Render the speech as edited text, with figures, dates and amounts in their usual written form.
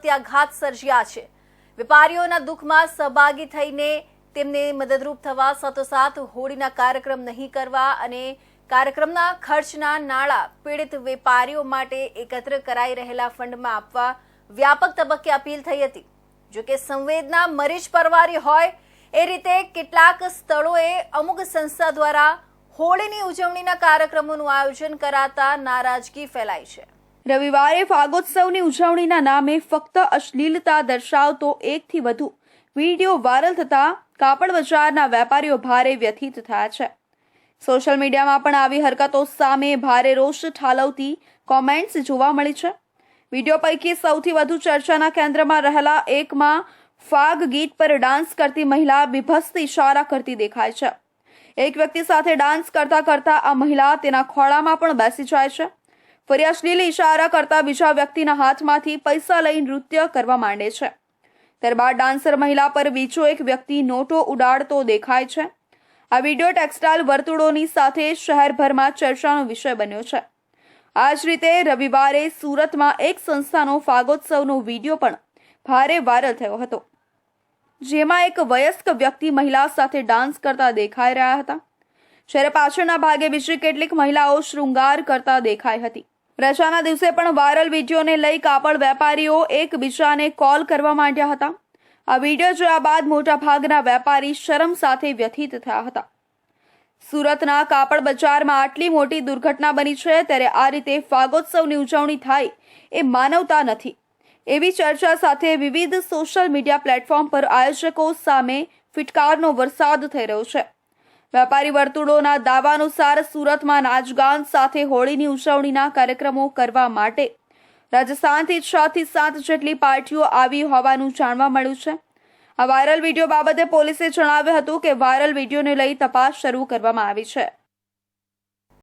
પ્રત્યાઘાત સર્જ્યા છે। વેપારીઓના દુઃખમાં સહભાગી થઈને તેમને મદદરૂપ થવા સાથોસાથ હોળીના કાર્યક્રમ નહીં કરવા અને કાર્યક્રમના ખર્ચના નાણાં પીડિત વેપારીઓ માટે એકત્ર કરાઈ રહેલા ફંડમાં આપવા વ્યાપક તબક્કે અપીલ થઈ હતી। જો કે સંવેદના મરીજ પરવારી હોય એ રીતે કેટલાક સ્થળોએ અમુક સંસ્થા દ્વારા હોળીની ઉજવણીના કાર્યક્રમોનું આયોજન કરાતા નારાજગી ફેલાઈ છે। રવિવારે ફાગોત્સવની ઉજવણીના નામે ફક્ત અશ્લીલતા દર્શાવતો એકથી વધુ વિડીયો વાયરલ થતા કાપડ બજારના વેપારીઓ ભારે વ્યથિત થયા છે। સોશિયલ મીડિયામાં પણ આવી હરકતો સામે ભારે રોષ ઠાલવતી કોમેન્ટ્સ જોવા મળી છે। વિડીયો પૈકી સૌથી વધુ ચર્ચાના કેન્દ્રમાં રહેલા એકમાં ફાગ ગીત પર ડાન્સ કરતી મહિલા બીભત્સ ઇશારા કરતી દેખાય છે। એક વ્યક્તિ સાથે ડાન્સ કરતા કરતા આ મહિલા તેના ખોળામાં પણ બેસી જાય છે। ફરી અશ્લીલ ઇશારા કરતા બીજા વ્યક્તિના હાથમાંથી પૈસા લઈ નૃત્ય કરવા માંડે છે। ત્યારબાદ ડાન્સર મહિલા પર બીજો એક વ્યક્તિ નોટો ઉડાડતો દેખાય છે। આ વિડીયો ટેક્સટાઇલ વર્તુળોની સાથે શહેરભરમાં ચર્ચાનો વિષય બન્યો છે। આ જ રીતે રવિવારે સુરતમાં એક સંસ્થાનો ફાગોત્સવનો વિડીયો પણ ભારે વાયરલ થયો હતો, જેમાં એક વયસ્ક વ્યક્તિ મહિલા સાથે ડાન્સ કરતા દેખાઈ રહ્યા હતા, જ્યારે પાછળના ભાગે બીજી કેટલીક મહિલાઓ શૃંગાર કરતા દેખાઈ હતી। રજાના દિવસે પણ વાયરલ વિડીયોને લઈ કાપડ વેપારીઓ એકબીજાને કોલ કરવા માંડ્યા હતા। આ વિડીયો જોયા બાદ મોટાભાગના વેપારી શરમ સાથે વ્યથિત થયા હતા। સુરતના કાપડ બજારમાં આટલી મોટી દુર્ઘટના બની છે ત્યારે આ રીતે ફાગોત્સવની ઉજવણી થાય એ માનવતા નથી એવી ચર્ચા સાથે વિવિધ સોશિયલ મીડિયા પ્લેટફોર્મ પર આયોજકો સામે ફિટકારનો વરસાદ થઈ રહ્યો છે। વેપારી વર્તુળોના દાવા અનુસાર સુરતમાં નાચગાન સાથે હોળીની ઉજવણીના કાર્યક્રમો કરવા માટે રાજસ્થાનથી 6 થી 7 જેટલી પાર્ટીઓ આવી હોવાનું જાણવા મળ્યું છે। આ વાયરલ વિડીયો બાબતે પોલીસે જણાવ્યું હતું કે વાયરલ વિડીયોને લઈ તપાસ શરૂ કરવામાં આવી છે।